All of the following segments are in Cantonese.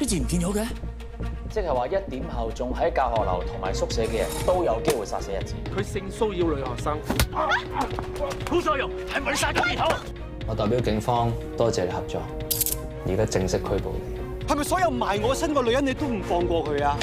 啲字唔見咗嘅？即係話1點後仲喺教學樓同埋宿舍嘅人都有機會殺死日子。佢性騷擾女學生。古所容係咪你殺佢頭？我代表警方多謝你合作，而家正式拘捕你。係咪所有埋我身個女人你都唔放過佢啊？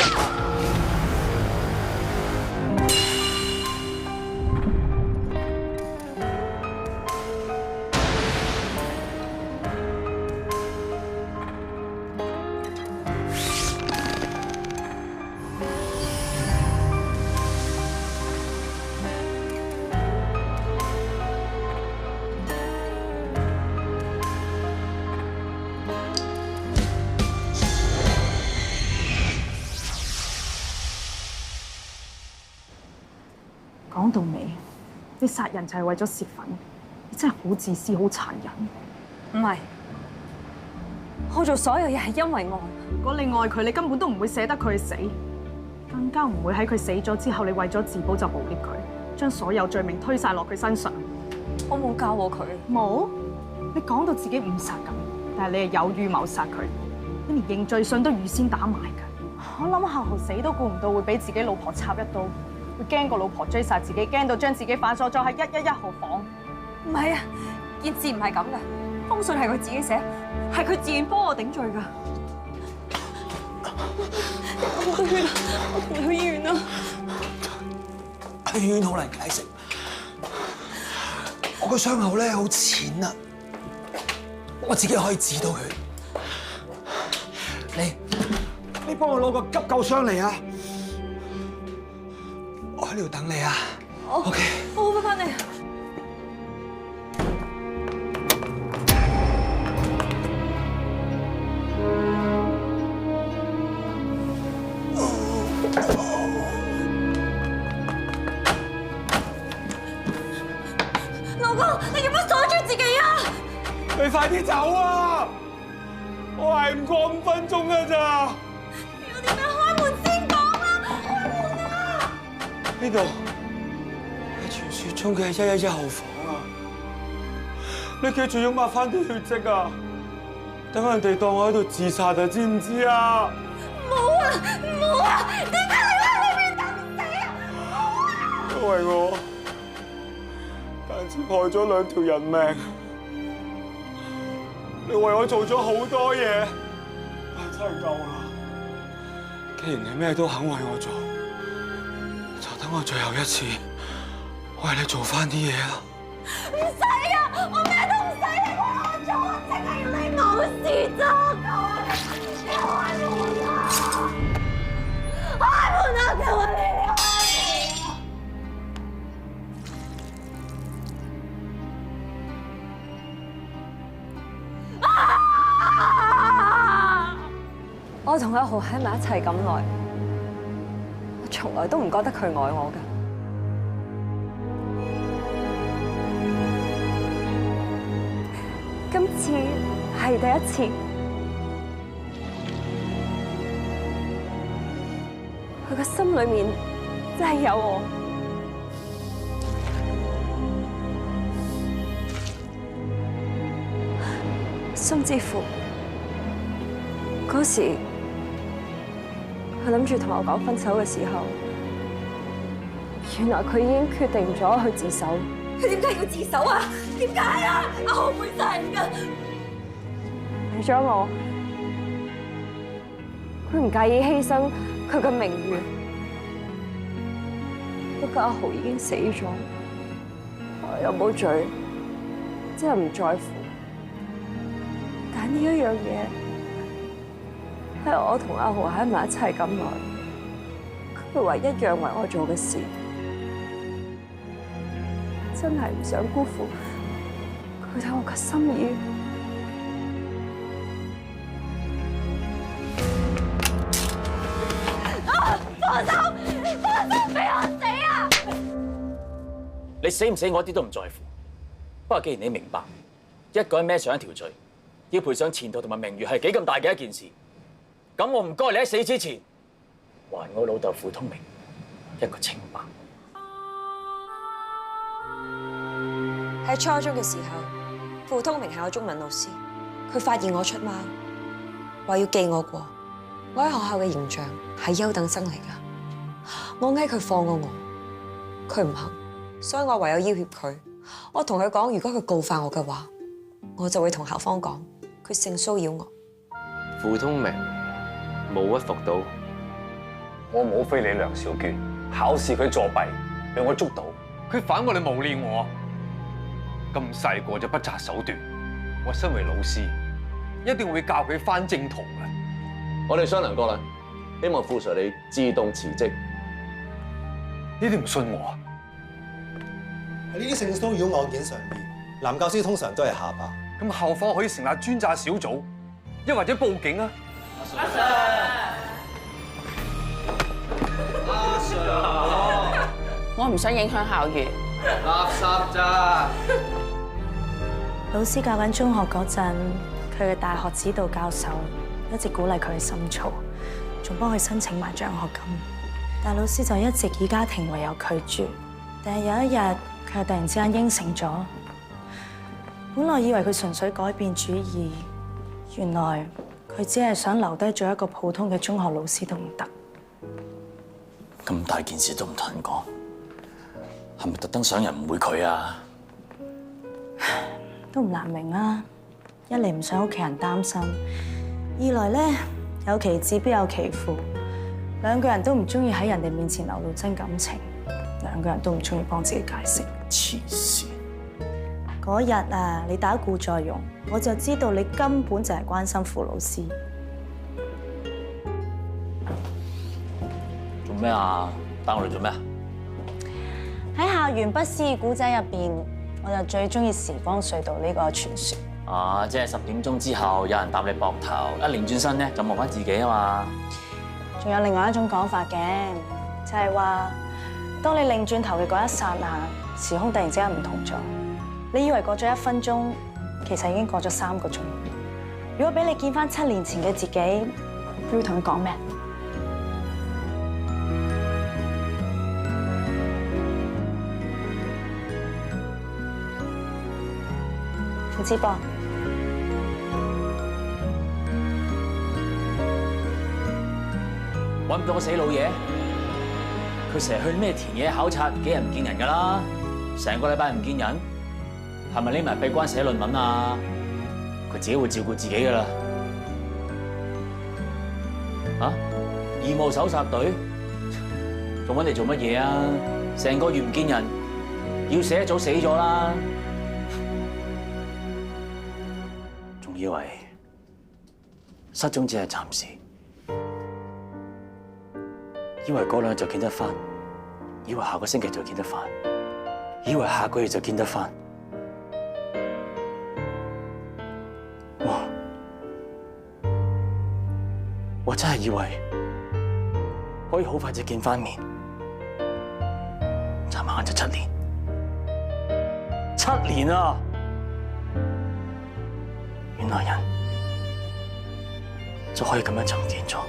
講到尾，你殺人就係為咗泄憤，你真係好自私、好殘忍。唔係，我做所有嘢係因為愛。如果你愛佢，你根本都唔會捨得佢死，更加唔會喺佢死咗之後，你為咗自保就誣衊佢，將所有罪名推晒落佢身上。我冇教過佢。冇？你講到自己誤殺咁，但係你係有預謀殺佢，你連認罪信都預先打埋㗎。我諗夏豪死都估唔到會俾自己老婆插一刀。會驚個老婆追殺自己，驚到將自己反鎖咗喺111號房。唔係啊，件事唔係咁嘅，封信係佢自己寫，係佢自願幫我頂罪㗎。我好血啊！我同你去醫院啊！去醫院好難解釋，我個傷口咧好淺啊，我自己可以治到佢。你幫我攞個急救箱嚟啊！我喺呢度等你啊。OK。我會翻嚟。老公，你做乜鎖住自己啊？你快啲走啊！我係唔過5分鐘㗎咋。要點樣開門先講啊？開門啊！呢度係傳説中嘅111號房啊！你記住要抹翻啲血跡啊！等人哋當我喺度自殺啊，知唔知啊？冇啊！冇啊！點解你喺裏面等死啊？冇啊！因為我間接害咗2條人命，你為我做咗好多嘢，但真係夠啦！既然你咩都肯為我做，就等我最後一次為你做翻啲嘢啦。唔使啊！我咩都唔使你為我做，我淨係要你冇事咋！求下你開門啊！開門啊！求下你開門！我同阿豪喺埋一齊咁耐，我從來都唔覺得佢愛我㗎。今次係第一次，佢個心裏面真係有我。甚至乎嗰時，佢諗住同我講分手嘅時候，原來佢已經決定咗去自首。佢點解要自首啊？點解啊？阿豪會殺人㗎！為咗我，佢唔介意犧牲佢嘅名譽。不過阿豪已經死咗，我有冇罪，真係唔在乎。但呢一樣嘢，係我同阿豪喺埋一齊咁耐，佢唯一讓為我做嘅事，真係唔想辜負佢對我嘅心意。放手！放手！俾我死啊！你死唔死我一啲都唔在乎。不過既然你明白，一個人孭上一條罪，要賠上前途同埋名譽係幾咁大嘅一件事，咁我唔該你喺死之前，還我老豆傅通明一個清白。喺初中嘅時候，傅通明係我中文老師，佢發現我出貓，話要記我過，我喺學校嘅形象係優等生嚟㗎，我嗌佢放過我，佢唔肯，所以我唯有要挾佢。我同佢講，如果佢告發我嘅話，我就會同校方講佢性騷擾我。傅通明冇屈服到，我冇非禮梁兆娟，考試佢作弊，俾我捉到。佢反過嚟誣衊我，咁細個就不擇手段。我身為老師，一定會教佢返正途嘅。我哋商量過啦，希望傅 Sir 你自動辭職。你哋唔信我啊？喺呢啲性騷擾案件上面，男教師通常都係下巴。咁校方可以成立專責小組，又或者報警啊！我唔想影響校譽。垃圾咋？老師教緊中學嗰陣，佢嘅大學指導教授一直鼓勵佢去深造，仲幫佢申請埋獎學金。但老師就一直以家庭為由拒絕。但係有一日，佢又突然之間應承咗。本來以為佢純粹改變主意，原來佢只係想留低做一個普通嘅中學老師都唔得。咁大件事都唔同人講，係咪特登想人誤會佢啊？都唔難明啊！一嚟唔想屋企人擔心，二來咧有其志必有其父，兩個人都唔中意喺人哋面前流露真感情，兩個人都唔中意幫自己解釋。黐線！嗰日啊，你打故再用，我就知道你根本就係關心傅老師。做咩啊？帶我嚟做咩啊？喺校園不思議古仔入邊，我就最中意時光隧道呢個傳說。啊，即係10點鐘之後有人搭你膊頭，一擰轉身咧就望翻自己啊嘛。仲有另外一種講法嘅，就係話，當你擰轉頭嘅嗰一剎那，時空突然之間唔同咗。你以為過咗1分鐘，其實已經過咗3個鐘。如果俾你見翻7年前嘅自己，你會同佢講咩？唔知噃。揾唔到個死老嘢，佢成日去咩田野考察，幾日唔見人㗎啦，成個禮拜唔見人，係咪匿埋閉關寫論文啊？佢自己會照顧自己㗎啦。啊？義務搜查隊，仲揾你做乜嘢啊？成個月唔見人，要死一早死咗啦。仲以為失蹤只係暫時。以為嗰兩日就見得翻，以為下個星期就見得翻，以為下個月就見得翻。我真係以為可以好快就見翻面，眨下眼就7年，7年啊！原來人就可以咁樣沉澱咗。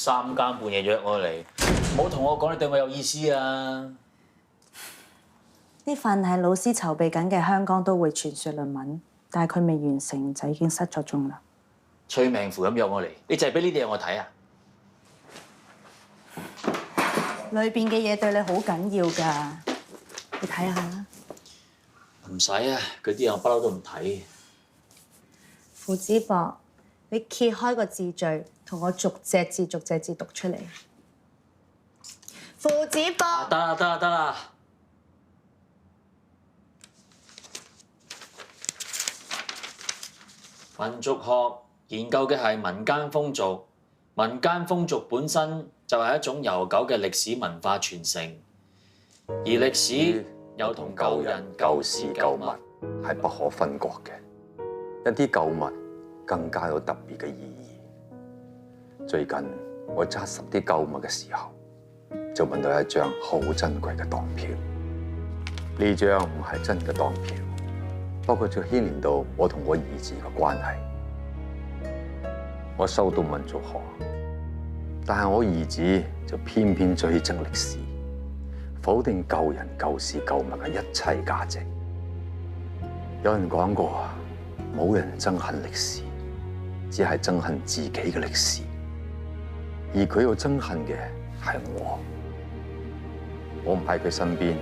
3更半夜約我嚟，冇同我講你對我有意思啊！呢份係老師籌備緊嘅香港都會傳說論文，但係佢未完成就已經失咗蹤啦。催命符咁約我嚟，你就係俾呢啲嘢我睇啊？裏邊嘅嘢對你好緊要㗎，你睇下啦。唔使啊，佢啲嘢我不嬲都唔睇。父子博，你揭開個字序，同我逐隻字讀出嚟。父子博。得啦得啦得啦。民族學研究嘅係民間風俗，民間風俗本身就係一種悠久嘅歷史文化傳承，而歷史又同舊人舊事舊物係不可分割嘅。一啲舊物更加有特別嘅意義。最近我揸拾啲舊物嘅時候，就揾到一張好珍貴嘅當票。呢張唔係真嘅當票，不過就牽連到我同我兒子嘅關係。我修讀民族學，但係我兒子就偏偏追憎歷史，否定舊人舊事舊物嘅一切價值。有人講過，冇人憎恨歷史，只係憎恨自己嘅歷史，而佢要憎恨嘅係我。我唔喺佢身邊，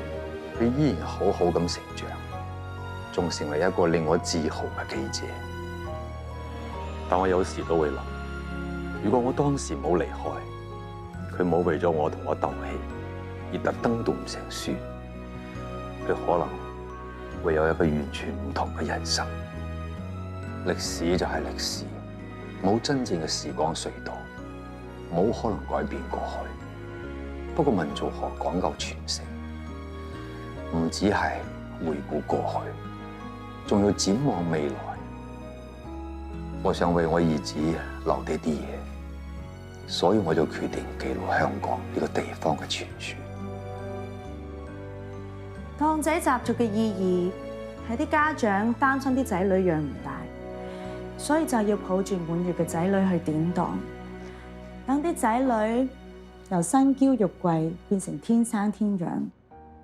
佢依然好好咁成長，仲成為一個令我自豪嘅記者。但我有時都會諗，如果我當時冇離開，佢冇為咗我同我鬥氣而特登讀唔成書，佢可能會有一個完全唔同嘅人生。歷史就係歷史，冇真正嘅時光隧道，冇可能改變過去。不過民族學講究傳承，唔只係回顧過去，仲要展望未來。我想為我兒子留低啲嘢，所以我就決定記錄香港呢個地方嘅傳說。當仔習俗嘅意義係啲家長擔心啲仔女養唔大，所以就要抱住滿月嘅仔女去典當，等啲仔女由身嬌肉貴變成天生天養，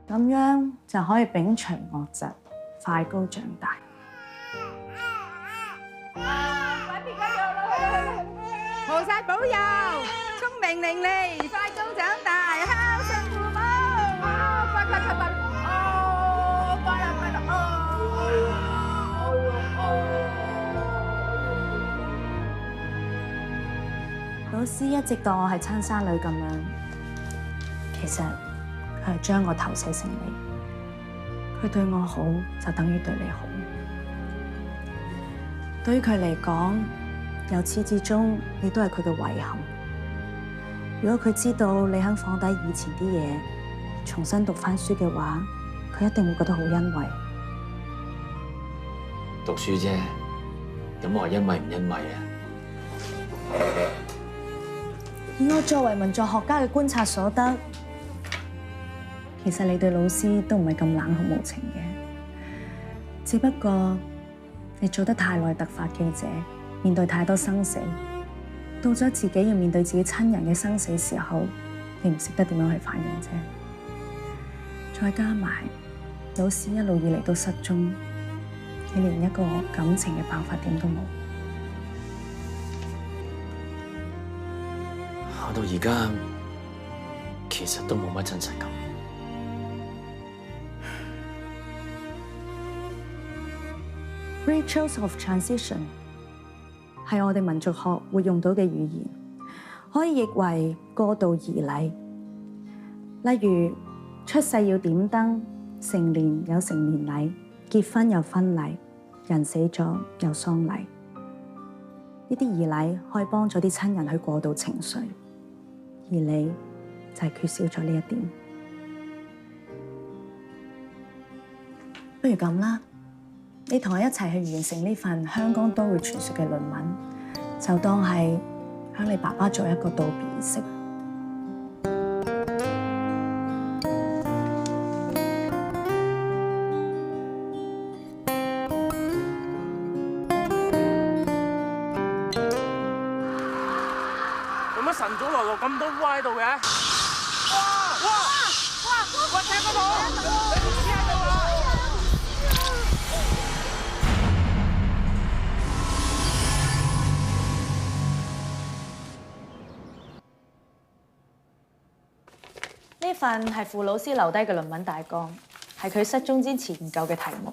咁樣就可以摒除惡疾，快高長大。菩薩保佑，聰明伶俐，快高長大，孝順父母。快快快快！哦，快啦快啦！老師一直當我係親生女咁樣，其實佢係將我投射成你。佢對我好，就等於對你好。對於佢嚟講，由始至終，你都係佢嘅遺憾。如果佢知道你肯放低以前啲嘢，重新讀返書嘅話，佢一定會覺得好欣慰。讀書啫，咁我係因為唔因為啊？以我作為文作學家嘅觀察所得，其實你對老師都唔係咁冷酷無情嘅，只不過你做得太耐突發記者，面對太多生死，到咗自己要面對自己親人嘅生死時候，你唔識得點樣去反應啫。再加埋老師一路以嚟都失蹤，你連一個感情嘅爆發點都冇。我到而家其實都冇乜真實感。Rituals of transition 係我哋民族學會用到嘅語言，可以譯為過渡儀禮。例如出世要點燈，成年有成年禮，結婚有婚禮，人死咗有喪禮。呢啲儀禮可以幫助啲親人去過渡情緒，而你就係缺少咗呢一點。不如咁啦，你同我一齊去完成呢份香港都會傳說嘅論文，就當係向你爸爸做一個道別儀式。做乜神行咗來落咁多污喺度嘅？哇！踢嗰度！你唔知喺度啊！呢份係傅老師留低嘅論文大綱，係佢失蹤之前研究嘅題目。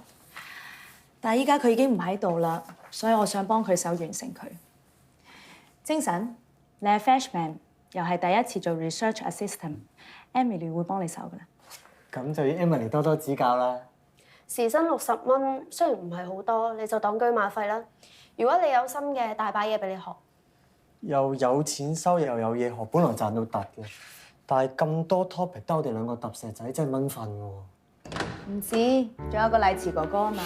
但係依家佢已經唔喺度啦，所以我想幫佢手完成佢。精神，你係 freshman， 又係第一次做 research assistant，Emily 會幫你手㗎啦。咁就要 Emily 多多指教啦。時薪60蚊，雖然唔係好多，你就當車馬費啦。如果你有心嘅，大把嘢俾你學。又有錢收又有嘢學，本來賺到突嘅。但係咁多 topic 得我哋兩個揼石仔，真係蚊瞓喎。唔止，仲有個麗慈哥哥啊嘛。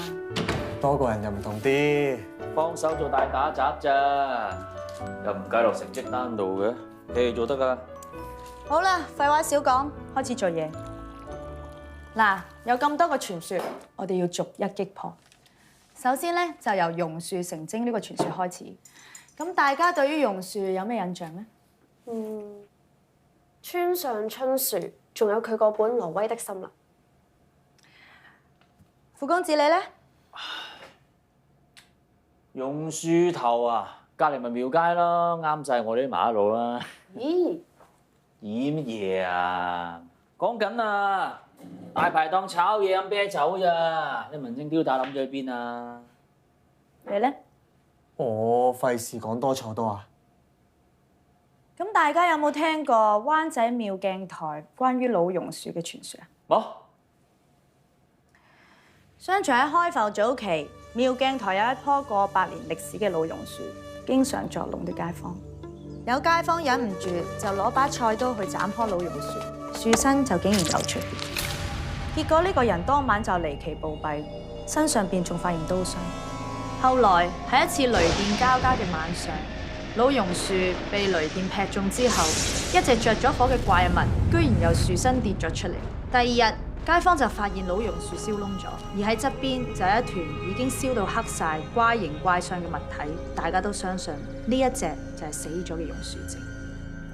多個人又唔同啲，幫手做大打雜咋，又唔計落成績單度嘅，你哋做得㗎。好啦，廢話少講，開始做嘢。嗱，有咁多個傳說，我哋要逐一擊破。首先咧，就由榕樹成精呢個傳說開始。咁大家對於榕樹有咩印象咧？村上春樹，仲有佢嗰本《挪威的森林》。傅公子你咧？榕樹頭啊，隔離咪廟街咯，啱晒我哋啲馬路啦。咦？咦乜嘢啊？講緊啊，大排檔炒嘢飲啤酒咋？你文青雕打諗咗去邊啊？你咧？我費事講多錯多啊！咁大家有冇聽過灣仔妙鏡台關於老榕樹嘅傳說啊？冇。相傳喺開埠早期，妙鏡台有一棵過百年歷史嘅老榕樹，經常作弄啲街坊。有街坊忍唔住就攞把菜刀去斬棵老榕樹，樹身就竟然流出血。結果呢個人當晚就離奇暴斃，身上邊仲發現刀傷。後來喺一次雷電交加嘅晚上，老榕樹被雷電劈中之後，一隻着咗火嘅怪物居然由樹身跌咗出嚟。第二日，街坊就發現老榕樹燒燶咗，而喺側邊就有一團已經燒到黑晒、怪形怪相嘅物體，大家都相信呢一隻就係死咗嘅榕樹精。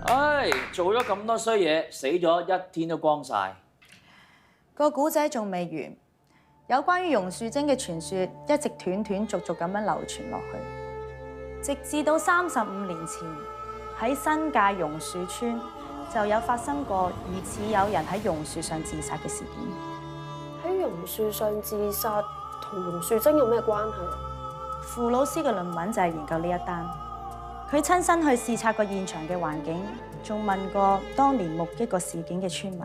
唉，做咗咁多衰嘢，死咗一天都光晒。個古仔仲未完。有關於榕樹精嘅傳說一直斷斷續續咁樣流傳落去，直至到35年前喺新界榕樹村就有發生過疑似有人喺榕樹上自殺嘅事件。喺榕樹上自殺同榕樹精有咩關係啊？傅老師嘅論文就係研究呢一單，佢親身去視察過現場嘅環境，仲問過當年目擊過事件嘅村民，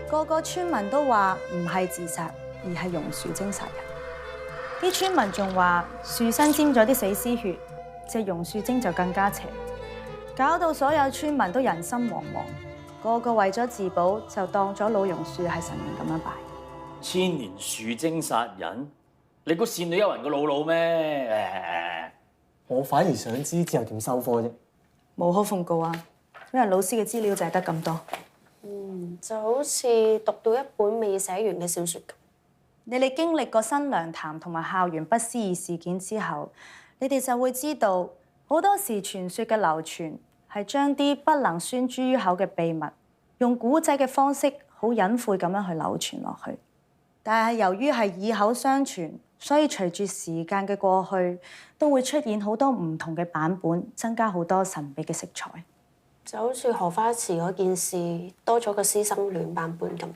個個村民都話唔係自殺，而係榕樹精殺人。啲村民仲話樹身沾咗啲死屍血，隻榕樹精就更加邪，搞到所有村民都人心惶惶，個個為咗自保就當咗老榕樹係神明咁樣拜。千年樹精殺人，你估倩女幽魂個老佬咩？我反而想知之後點收科啫。無可奉告啊，因為老師嘅資料就係得咁多。就好似讀到一本未寫完嘅小説咁。你哋經歷過新娘潭同埋校園不思議事件之後，你哋就會知道好多時傳說嘅流傳係將啲不能宣諸於口嘅秘密，用古仔嘅方式好隱晦咁樣去流傳落去。但係由於係以口相傳，所以隨住時間嘅過去，都會出現好多唔同嘅版本，增加好多神秘嘅色彩。就好似荷花池嗰件事多咗個師生戀版本咁。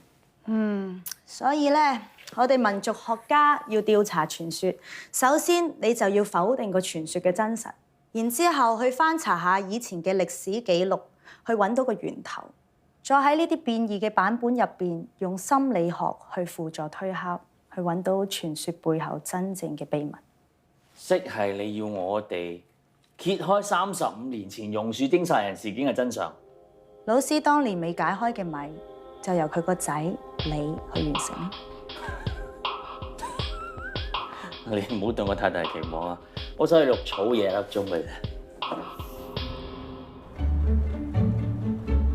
所以咧，我哋民族學家要調查傳說，首先你就要否定個傳說嘅真實，然之後去翻查下以前嘅歷史記錄，去揾到個源頭，再喺呢啲變異嘅版本入邊，用心理學去輔助推敲，去揾到傳說背後真正嘅秘密。即係你要我哋揭開35年前榕樹精殺人事件嘅真相。老師當年未解開嘅謎，就由佢個仔你去完成。你唔好對我太大期望啊！我想去綠草嘢粒鐘嘅啫。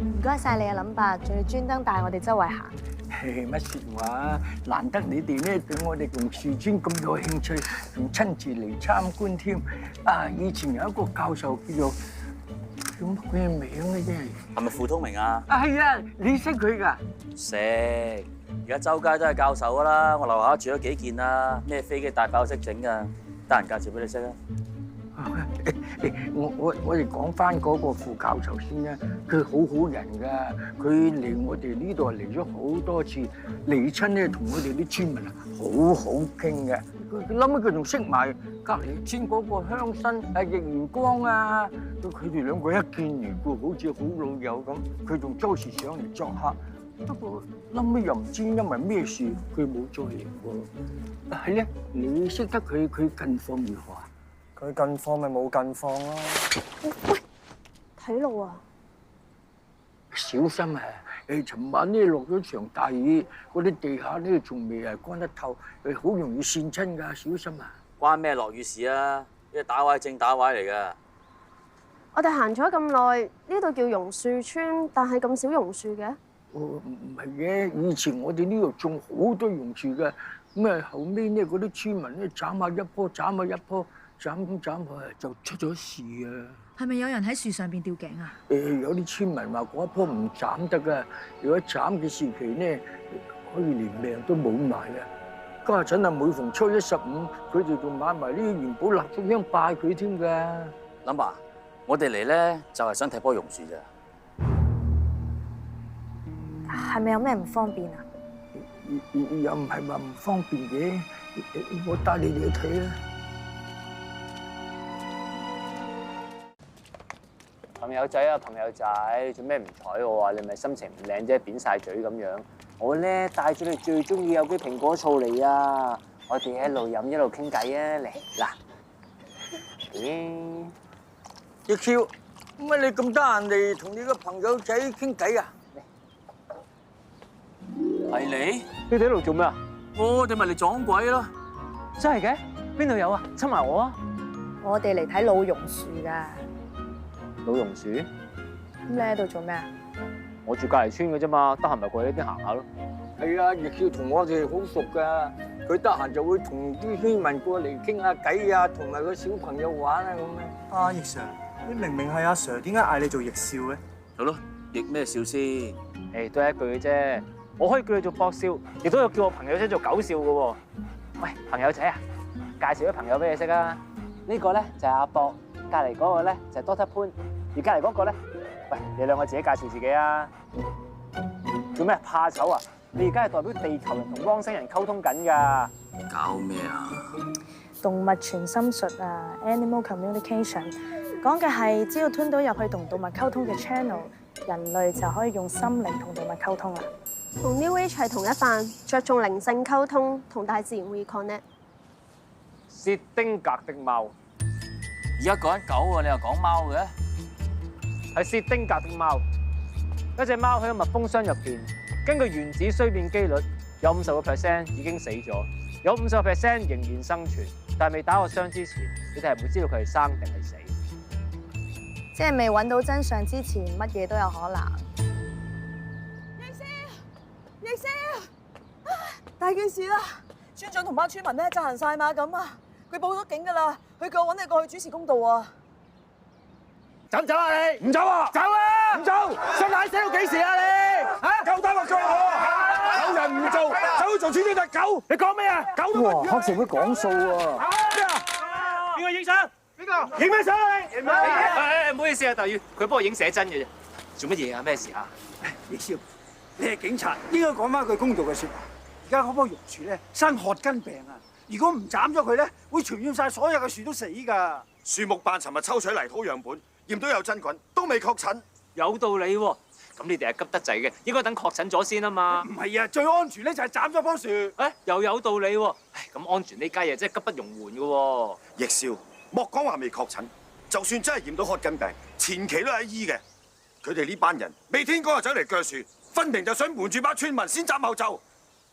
唔該晒你嘅諗法，仲要專登帶我哋周圍行。乜説話？難得你哋咧對我哋榕樹村咁有興趣，仲親自嚟參觀添。啊，以前有一個教授叫叫乜鬼名嘅真係？係咪傅通明啊？係啊，你識佢㗎？識，而家周街都係教授噶啦。我樓下住咗幾件啦，咩飛機大炮識整噶，得閒介紹俾你識啊。我哋講翻嗰個副教授先啦，佢好好人㗎，佢嚟我哋呢度嚟咗好多次，嚟親咧同我哋啲村民啊好好傾嘅。佢諗起佢仲識埋隔離村嗰個鄉紳易元光啊，佢哋兩個一見如故，好似好老友咁。佢仲周時上嚟作客，不過諗起又唔知因為咩事，佢冇再嚟喎。係咧，你識得佢近況如何啊？佢近況咪冇近況咯。喂，睇路啊！小心啊！尋晚咧落咗場大雨，嗰啲地下咧仲未乾得透，好容易跣親㗎，小心啊！關咩落雨事啊？呢個打壞正打壞嚟㗎。我哋行咗咁耐，呢度叫榕樹村，但係咁少榕樹嘅？唔係嘅，以前我哋呢度種好多榕樹嘅，咁啊後尾咧嗰啲村民咧斬下一棵，斬下一棵，斬下就出咗事啊！係咪有人喺樹上邊吊頸啊？有啲村民話嗰一棵唔斬得㗎，如果斬嘅時期咧，可以連命都冇埋啊！家陣啊，每逢初一15，佢哋仲買埋呢啲元寶蠟燭香拜佢添㗎。諗爸，我哋嚟咧就係想睇棵榕樹咋。係咪有咩唔方便啊？又唔係話唔方便嘅，我帶你哋去睇啦。朋友仔啊，朋友仔，做咩唔睬我啊？你咪心情唔靚啫，扁晒嘴咁樣。我咧帶咗你最中意有機蘋果醋嚟啊！我哋一路飲一路傾偈啊！嚟嗱，奕少，乜你咁得閒嚟同你個朋友仔傾偈啊？係你？你哋喺度做咩啊？我哋咪嚟撞鬼咯！真係嘅？邊度有啊？親埋我啊！我哋嚟睇老榕樹㗎。老榕樹？咁你喺度做咩啊？我住隔離村嘅啫嘛，得閒咪過去呢邊行下咯。係啊，奕少同我哋好熟㗎，佢得閒就會同啲村民過嚟傾下偈啊，同埋個小朋友玩啊咁樣。阿奕 Sir，你明明係阿 Sir，點解嗌你做奕少嘅？好咯，奕咩少先？誒，都係一句嘅啫。我可以叫你做博少，亦都有叫我朋友仔做狗少嘅喎。喂，朋友仔啊，介紹啲朋友俾你識啊。呢個咧就係阿博，隔離嗰個咧就係 Doctor 潘，而隔離嗰個咧，喂，你兩個自己介紹自己啊。做咩怕醜啊？你而家係代表地球人同汪星人溝通緊㗎。搞咩啊？動物傳心術啊 ，Animal Communication， 講嘅係只要吞到入去同動物溝通嘅 channel， 人類就可以用心靈同動物溝通啦。同 New Age 係同一範，着重靈性溝通，同大自然 reconnect。薛丁格的貓，而家講緊狗喎，你又講貓嘅？係薛丁格的貓。一隻貓喺個密封箱入邊，根據原子衰變機率，有50% 已經死咗，有50% 仍然生存。但係未打個箱之前，你哋係唔會知道佢係生定係死。即係未揾到真相之前，乜嘢都有可能。奕少，大件事啦！村長同班村民咧就行晒馬咁啊！佢報咗警噶啦，佢叫我揾你過去主持公道啊！走唔走啊你？唔走啊！走啊！唔走！想奶死到幾時啊你？嚇！夠膽話最好啊！有人唔做，走去做村長隻狗！你講咩啊？狗都哇！黑社會講數喎！咩啊？邊個影相？邊個？影咩相啊你？影咩？唔好意思啊，大宇，佢幫我影寫真嘅啫。做乜嘢啊？咩事啊？奕少，你係警察，應該講翻句公道嘅説話。而家嗰棵榕樹咧生褐根病啊！如果唔斬咗佢咧，會傳染晒所有嘅樹都死㗎。樹木辦尋日抽取泥土樣本，驗到有真菌，都未確診。有道理喎。咁你哋係急得滯嘅，應該等確診咗先啊嘛。唔係啊，最安全咧就係斬咗棵樹。誒，又有道理喎。唉，咁安全呢家嘢真係急不容緩嘅喎。奕少，莫講話未確診，就算真係驗到褐根病，前期都係醫嘅。佢哋呢班人未天光就走嚟鋸樹，分明就想瞞住班村民先斬後奏。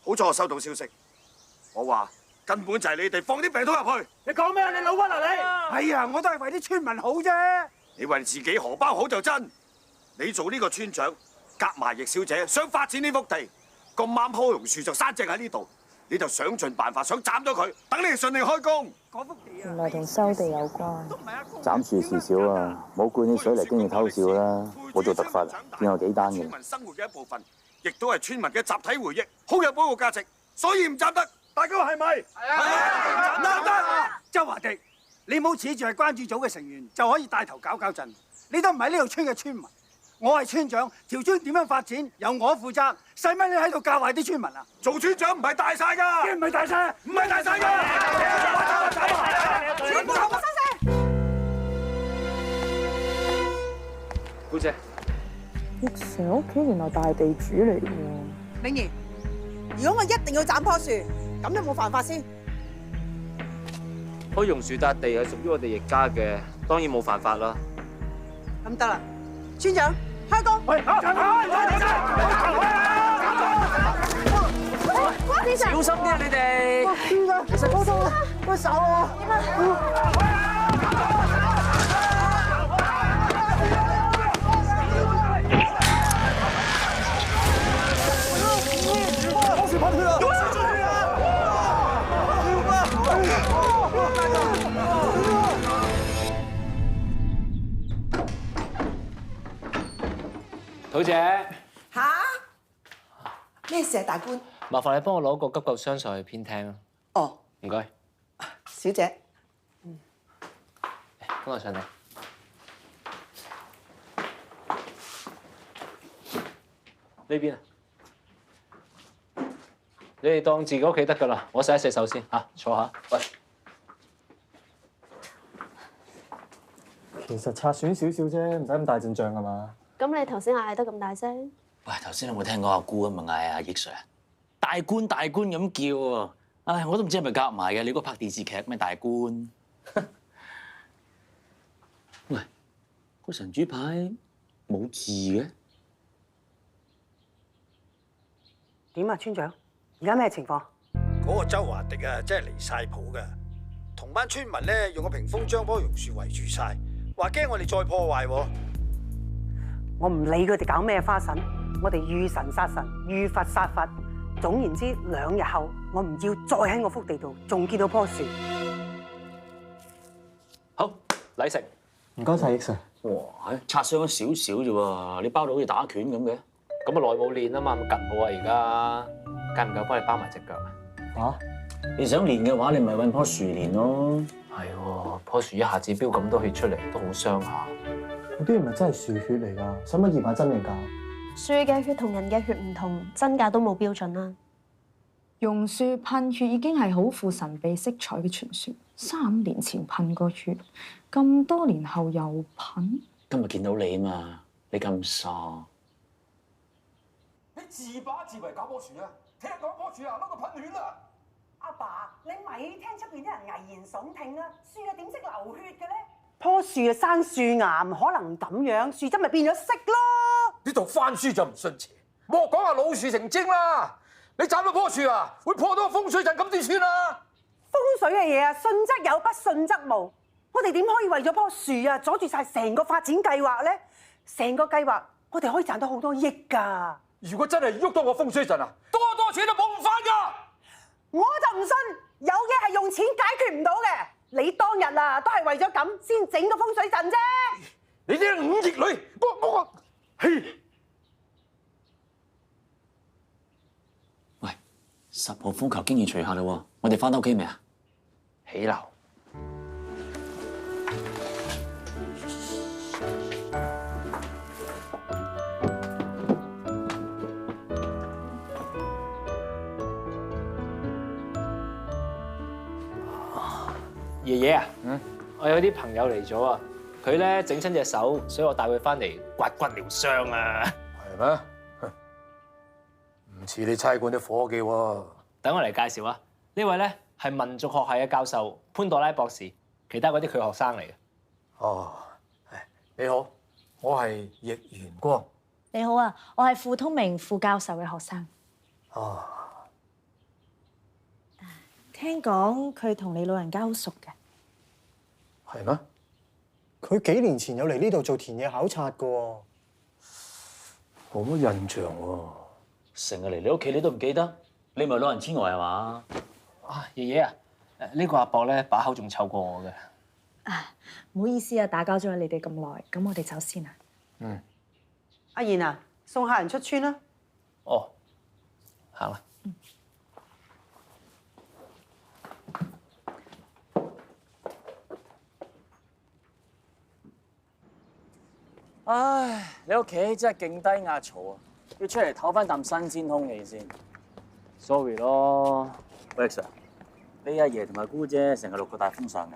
好彩我收到消息，我話根本就係你哋放啲病毒入去。你講咩啊？你老屈啊你？係啊，我都係為啲村民好啫。你為自己荷包好就真。你做呢個村長，夾埋奕小姐想發展呢幅地，咁啱棵榕樹就生正喺呢度，你就想盡辦法想斬咗佢，等你哋順利開工。原來同收地有關。斬樹事少啊，冇灌起水嚟經已偷笑啦。我做突發啊，見有幾單嘅。村民生活嘅一部分，亦都係村民嘅集體回憶，好有保護價值，所以唔斬得。大家話係咪？係啊！唔得，周華迪，你唔好恃住係關注組嘅成員就可以帶頭搞震，你都唔係呢度村嘅村民。我係村長，條村點樣發展由我負責，使乜你喺度教壞啲村民啊？做村長唔係大晒㗎，咩唔係大晒？唔係大晒㗎。全部同我收聲！姑姐，玉成屋企原來大地主嚟嘅喎。明兒，如果我一定要斬棵樹，咁有冇犯法先？開榕樹笪地係屬於我哋易家嘅，當然冇犯法啦。咁得啦，村長開工。喂，小心啲啊！你哋。邊個？其實嗰度，個手啊！棵樹噴血啦！土姐，吓？咩事啊，大官？麻煩你幫我攞個急救箱上去偏廳啊！哦，唔該，小姐。跟我上嚟。呢邊啊！你哋當自己屋企得㗎啦，我洗一洗手先嚇，坐下。喂，其實拆損少少啫，唔使咁大陣仗㗎嘛。咁你頭先嗌得咁大聲？喂，頭先你有冇聽過阿姑咁啊嗌阿益 Sir 啊？大官大官咁叫喎，唉，我都唔知係咪夾埋嘅。你嗰拍電視劇咩大官？喂，個神主牌冇字嘅。點啊，村長？而家咩情況？嗰個周華迪啊，真係離晒譜㗎，同班村民咧用個屏風將棵榕樹圍住晒，話驚我哋再破壞喎。我唔理佢哋搞咩花神，我哋遇神殺神，遇佛殺佛。總言之，2日後我唔要再喺我幅地度仲見到棵樹。好，禮成。唔該晒，益 Sir。哇，擦傷咗少少啫喎，你包到好似打拳咁嘅。咁啊，耐冇練啊嘛，咁緊好啊而家。夠唔夠幫你包埋隻腳啊？嚇！你想練嘅話，你咪揾棵樹練咯。係喎，棵樹一下子飆咁多血出嚟，都好傷下。嗰啲唔係真係樹血嚟㗎，使乜驗下真定假？樹嘅血同人嘅血唔同，真假都冇標準啦。榕樹噴血已經係好富神秘色彩嘅傳說。3年前噴過血，咁多年後又噴。今日見到你嘛，你咁傻。你自把自為搞棵樹啊！聽講棵樹啊，撈到噴血啦！阿爸，你咪聽出邊啲人危言聳聽啊！樹啊點識流血嘅咧？棵樹啊生樹癌，可能咁樣，樹質咪變咗色咯。你讀翻書就唔信邪，莫講話老樹成精啦！你斬到棵樹啊，會破到個風水陣，咁點算啊？風水嘅嘢啊，信則有，不信則無。我哋點可以為咗棵樹啊，阻住晒成個發展計劃咧？成個計劃，我哋可以賺到好多億㗎。如果真係喐到個風水陣啊，多錢都冇唔翻㗎！我就唔信有嘢係用錢解決唔到嘅。你當日啊，都係為咗咁先整個風水陣啫。你啲忤逆女，我，嘿！喂，10號風球經已除下啦喎，我哋翻到屋企未啊？起樓。爺爺啊，我有啲朋友嚟咗啊，佢咧整親隻手，所以我帶佢翻嚟刮骨療傷啊。係咩？唔似你差館啲伙計喎。等我嚟介紹啊，呢位咧係民族學系嘅教授潘朵拉博士，其他嗰啲佢學生嚟嘅。哦，你好，我係易元光。你好啊，我係傅通明副教授嘅學生。哦，聽講佢同你老人家好熟嘅。係咩？佢幾年前有嚟呢度做田野考察㗎喎。冇乜印象喎。成日嚟你屋企你都唔記得，你唔係老人痴呆係嘛？啊，爺爺啊，呢個阿伯咧把口仲臭過我嘅。唔好意思啊，打攪咗你哋咁耐，咁我哋走先啊。嗯。阿賢啊，送客人出村啦。哦，行啦。唉，你屋企真係勁低壓槽啊！要出嚟唞翻啖新鮮空氣先。Sorry 咯。喂，Sir，你阿爺同埋姑姐成日落個大風扇㗎？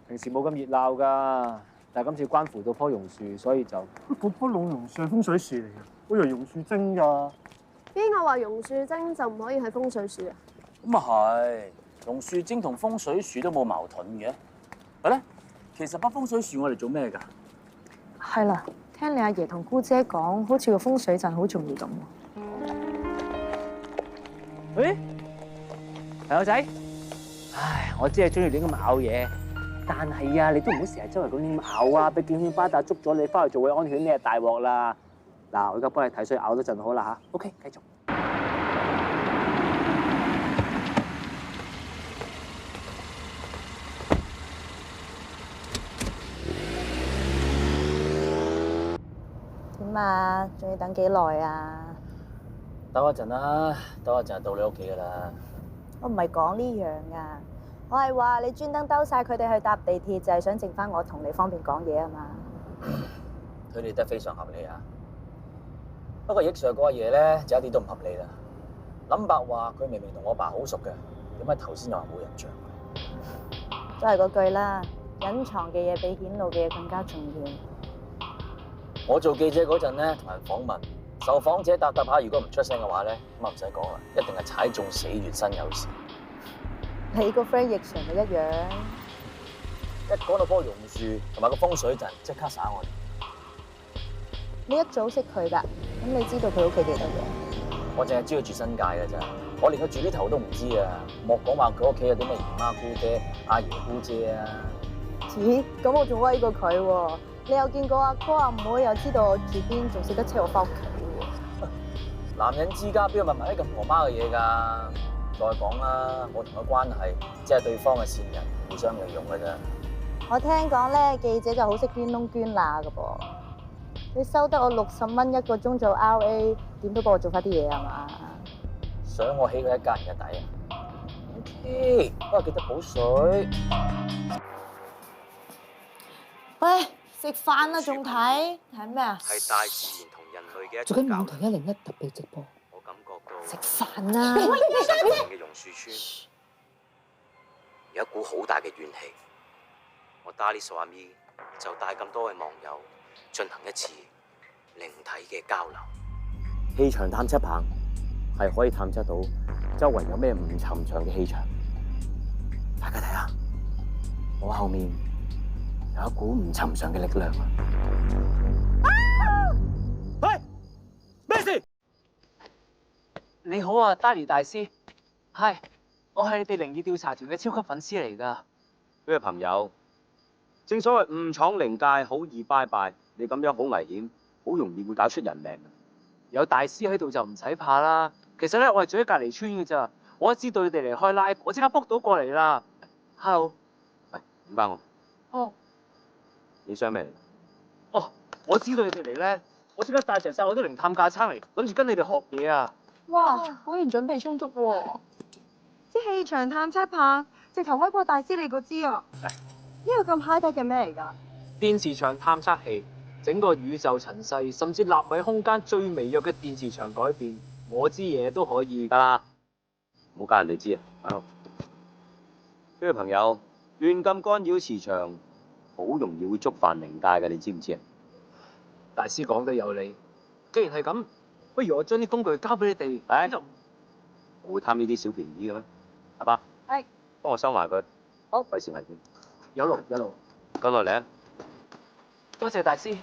平時冇咁熱鬧㗎，但係今次關乎到棵榕樹，所以就嗰棵老榕樹係風水樹嚟嘅，我以為榕樹精㗎。邊個話榕樹精就唔可以係風水樹啊？咁啊係，榕樹精同風水樹都冇矛盾嘅。係咧，其實把風水樹我嚟做咩㗎？係啦，聽你阿爺同姑姐講，好似個風水陣好重要咁。誒，朋友仔，唉，我知係中意亂咁咬嘢，但係啊，你都唔好成日周圍咁亂咬啊！俾警犬巴打捉咗你，翻去做慰安犬，你係大鑊啦！嗱，我而家幫你睇水咬多陣好啦嚇。OK， 繼續。點啊？仲要等幾耐啊？等一陣啦，等一陣就到你屋企㗎啦。我唔係講呢樣啊，我係話你專登兜晒佢哋去搭地鐵，就係想剩翻我同你方便講嘢啊嘛。佢哋都非常合理啊。不過易 Sir 嗰個嘢咧就一啲都唔合理啦。林伯話佢明明同我爸好熟嘅，點解頭先又話冇印象？都係嗰句啦，隱藏嘅嘢比顯露嘅嘢更加重要。我做記者嗰陣咧，同人訪問，受訪者答下，如果唔出聲嘅話咧，咁啊唔使講啦，一定係踩中死穴身有事。你個 friend 易 Sir 咪一樣，一講到棵榕樹同埋個風水陣，即刻耍我哋。你一早識佢㗎，咁你知道佢屋企幾多嘢？我淨係知佢住新界㗎咋，我連佢住呢頭都唔知啊！莫講話佢屋企有啲咩姨媽姑姐、阿爺姑姐啊！咦？咁我仲威過佢喎！你又見過阿哥阿妹，又知道我住邊，仲識得車我翻屋企喎！男人之家邊有問埋啲咁婆媽嘅嘢㗎？再講啦，我同佢關係只係對方嘅線人，互相利用㗎咋。我聽講咧，記者就好識捐窿捐罅㗎噃。你收得我60蚊一個鐘做 RA， 點都幫我做翻啲嘢係嘛？想我起佢一家人嘅底啊 ？OK， 不過記得補水。喂，食飯啦，仲睇咩啊？係大自然同人類嘅一做緊網台101特備直播。我感覺到食飯啦！嘅榕樹村有一股好大嘅怨氣。我打呢索阿咪就帶咁多位網友進行一次靈體嘅交流。氣場探測棒係可以探測到周圍有咩唔尋常嘅氣場。大家睇下，我後面有一股唔尋常嘅力量啊！喂，咩事？你好啊，Danny 大師，係，我係你哋靈異調查團嘅超級粉絲嚟㗎。呢位朋友，正所謂誤闖靈界好易拜拜，你咁樣好危險，好容易會搞出人命。有大師喺度就唔使怕啦。其實咧，我係住喺隔離村嘅咋，我一知道你哋嚟開 live，我即刻 book 到過嚟啦。Hello， 喂，點解我？哦，你想咩嚟？哦，我知道你哋嚟咧，我即刻帶齊晒我啲靈探架撐嚟，諗住跟你哋學嘢啊！哇，果然準備充足喎！啲氣場探測棒，直頭威過大師你嗰支啊！呢個咁 high tech 嘅咩嚟㗎？電磁場探測器，整個宇宙塵世，甚至納米空間最微弱嘅電磁場改變，我知嘢都可以。得啦，唔好教人哋知啊！好，呢位朋友，亂咁干擾磁場，好容易會觸犯靈界嘅，你知唔知啊？大師講得有理，既然係咁，不如我將啲工具交俾你哋。係，我會貪呢啲小便宜嘅咩？阿爸，係，幫我收埋佢。好，費事危險。有勞有勞。跟落嚟啊！多謝大師。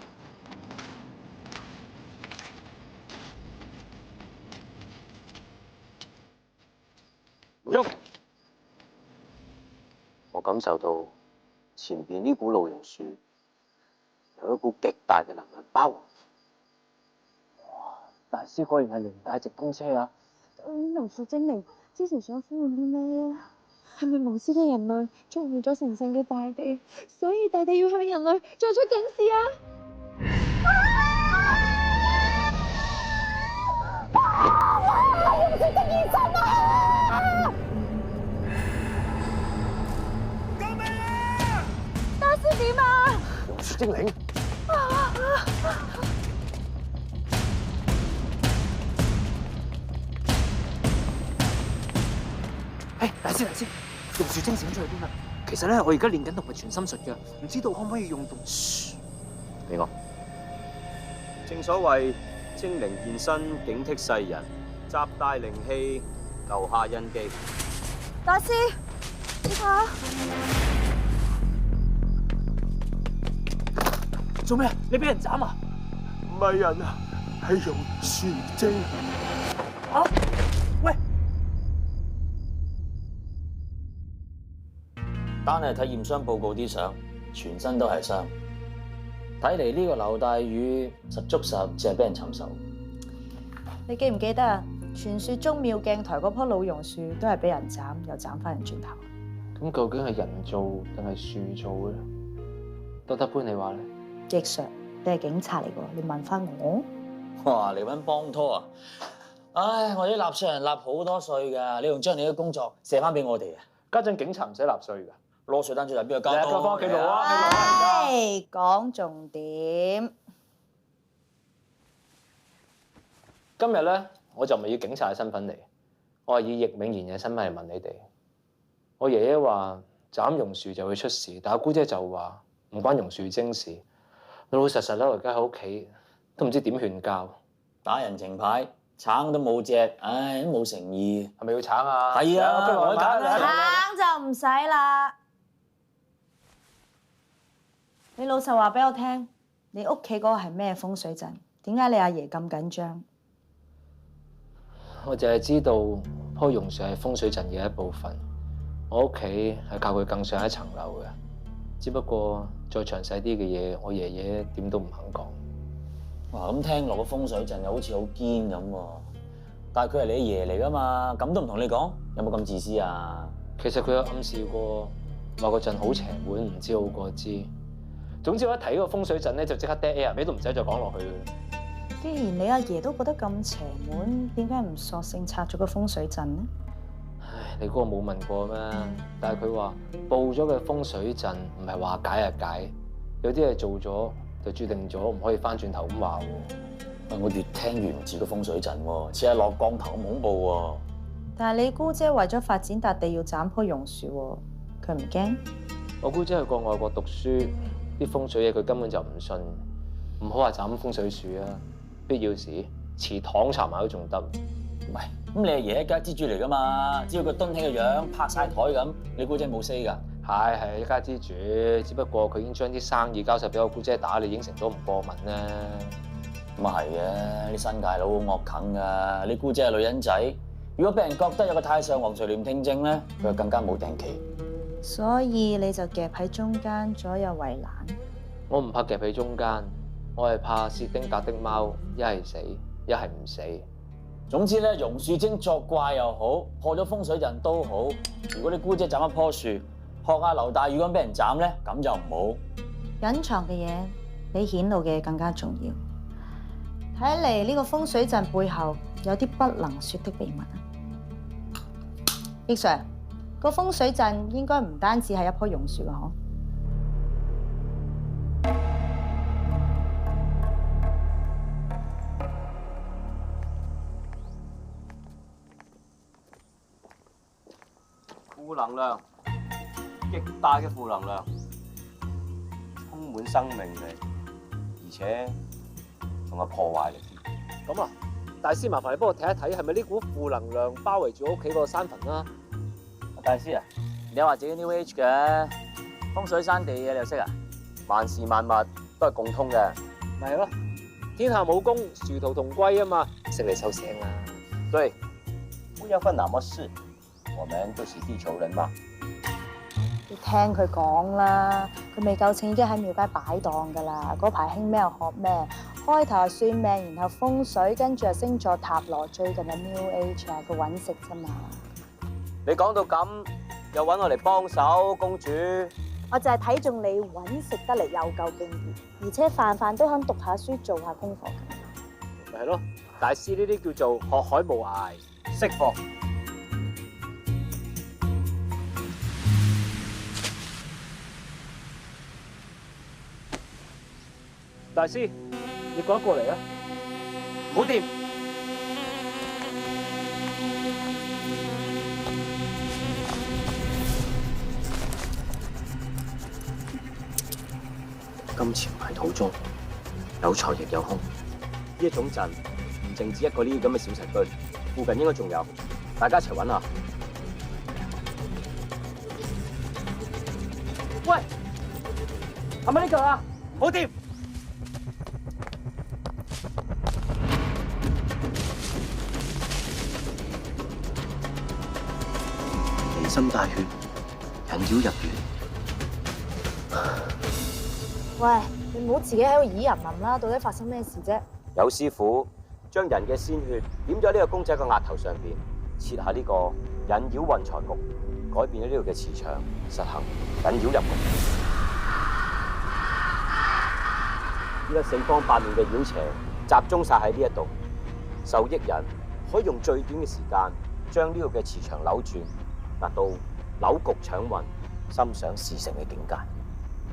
喐！我感受到前邊呢股老榕樹有一股極大嘅能量包圍。大師果然係靈界直通車啊！榕樹精靈之前所呼喚啲咩？係咪無私嘅人類觸碰咗神聖嘅大地，所以大地要向人類作出警示啊！用樹精現身啊！救命啊！大師點啊？榕樹精靈。大師，榕樹精醒咗去邊啊？其實咧，我而家練緊動物傳心術嘅，唔知道可唔可以用到？噓，俾我。正所謂精靈現身，警惕世人，集大靈氣，留下印記。大師，你睇下。做咩啊？你俾人斬啊？唔係人啊，係榕樹精。啊！喂！單係睇驗傷報告啲相，全身都係傷。睇嚟呢個劉大宇十足十只係俾人尋仇。你記唔記得啊？傳說中妙鏡台嗰棵老榕樹都係俾人斬，又斬翻人轉頭。咁究竟係人做定係樹做咧？多得潘，你話咧？易 Sir， 你係警察嚟㗎，你問翻我。哇！嚟揾幫拖啊！唉，我啲納稅人納好多稅㗎，你仲將你啲工作射翻俾我哋啊？家陣警察唔使納稅㗎。攞稅單最大邊個交多？你翻屋企攞啊！唉，講重點。今日咧，我就唔係以警察嘅身份嚟，我係以易銘賢嘅身份嚟問你哋。我爺爺話斬榕樹就會出事，但阿姑姐就話唔關榕樹精事。老老實實咧，我而家喺屋企都唔知點勸教。打人情牌，橙都冇隻，唉，都冇誠意。係咪要橙啊？係啊，不如我揀啦。橙就唔使啦。你老實話俾我聽，你屋企嗰個係咩風水陣？點解你阿爺咁緊張？我淨係知道棵榕樹係風水陣嘅一部分。我屋企係靠佢更上一層樓嘅，只不過再詳細啲嘅嘢，我爺爺點都唔肯講。哇，咁聽落個風水陣又好似好堅咁喎。但係佢係你爺嚟㗎嘛，咁都唔同你講，有冇咁自私啊？其實佢有暗示過，話個陣好邪門，唔知好過知。總之我一睇個風水陣咧，就即刻 dead air，咩都唔使再講落去嘅。既然你阿爺都覺得咁邪門，點解唔索性拆咗個風水陣呢？唉，你嗰個冇問過咩？但係佢話報咗嘅風水陣唔係話解就解，有啲嘢做咗就注定咗，唔可以翻轉頭咁話喎。喂，我越聽越唔似個風水陣喎，似係落降頭咁恐怖喎。但係你姑姐為咗發展笪地要斬棵榕樹喎，佢唔驚？我姑姐去過外國讀書，啲風水嘢佢根本就唔信，唔好話斬風水樹啊，必要時祠堂插埋都仲得。唔係，咁你阿爺一家之主嚟㗎嘛，只要佢蹲起個樣，拍晒台咁，你姑姐冇 say 㗎。係一家之主，只不過佢已經將啲生意交晒俾我姑姐打理，應承咗唔過問啦。咁啊係嘅，啲新界佬好惡啃㗎。你姑姐係女人仔，如果俾人覺得有個太上皇垂簾聽政咧，佢就更加冇定期。所以你就夾喺中間，左右為難。我唔怕夾喺中間，我係怕薛丁格的貓一係死，一係唔死。總之咧，榕樹精作怪又好，破咗風水陣都好。如果你姑姐斬一棵樹，學阿劉大宇咁俾人斬咧，咁就唔好。隱藏嘅嘢比顯露嘅更加重要。睇嚟呢個風水陣背後有啲不能說的秘密啊！易 Sir， 個風水陣應該唔單止係一棵榕樹啊！負能量，極大嘅負能量，充滿生命力，而且仲有破壞力。咁啊，大師麻煩你幫我睇一睇，係咪呢股負能量包圍住屋企個山墳啦？大師啊，你話自己 New Age 嘅風水山地嘢你又識啊？萬事萬物都係共通嘅，咪係咯，天下武功，殊途同歸啊嘛，識你收聲啦。對，不要分那麼細，我們都是地球人嘛。你聽佢講啦，佢未夠稱已經喺廟街擺檔㗎啦。嗰排興咩又學咩，開頭係算命，然後風水，跟住係星座塔羅，最近係 New Age 啊，佢揾食啫嘛。你講到咁，又揾我嚟幫手，公主。我就係睇中你揾食得嚟又夠敬業，而且飯飯都肯讀下書做下功課嘅。咪係咯，大師呢啲叫做學海無涯，識貨。大師，你趕過嚟啊！好掂。金錢牌途中，有財亦有空。呢一種陣唔淨止一個呢啲咁嘅小石堆，附近應該仲有，大家一齊揾下。喂，係咪呢個啊？好掂。離心帶血，人妖入院。喂，你唔好自己喺度以人民啦，到底發生咩事啫？有師傅將人嘅鮮血點咗喺呢個公仔個額頭上邊，設下呢個引妖運財局，改變咗呢度嘅磁場，實行引妖入局。呢個四方八面嘅妖邪集中晒喺呢一度，受益人可以用最短嘅時間將呢個嘅磁場扭轉，達到扭局搶運、心想事成嘅境界。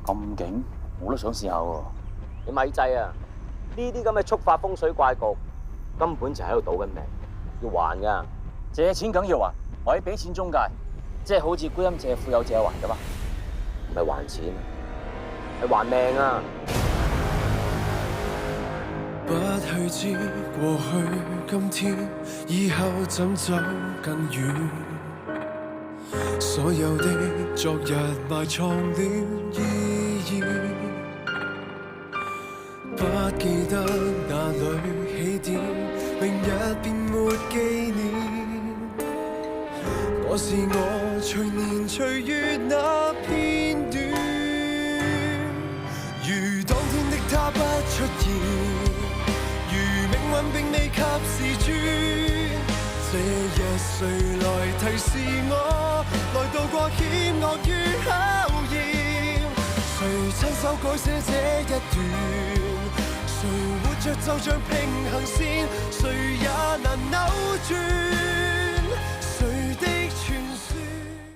咁勁，我都想試下喎。你咪制啊！呢啲咁嘅觸發風水怪局，根本就喺度賭緊命，要還噶。借錢梗要還，我喺俾錢中介，即係好似觀音借富有借還噶嘛。唔係還錢，係還命啊！不去知過去、今天、以後怎走更遠。所有的昨日埋藏了意義，不記得哪裏起點，明日便沒紀念。我是我隨年隨月那片段，如當天的他不出現，如命運並未及時轉。這日誰來提示我，來渡過險惡與考驗？誰親手改寫這一段？誰活着就像平行線，誰也難扭轉。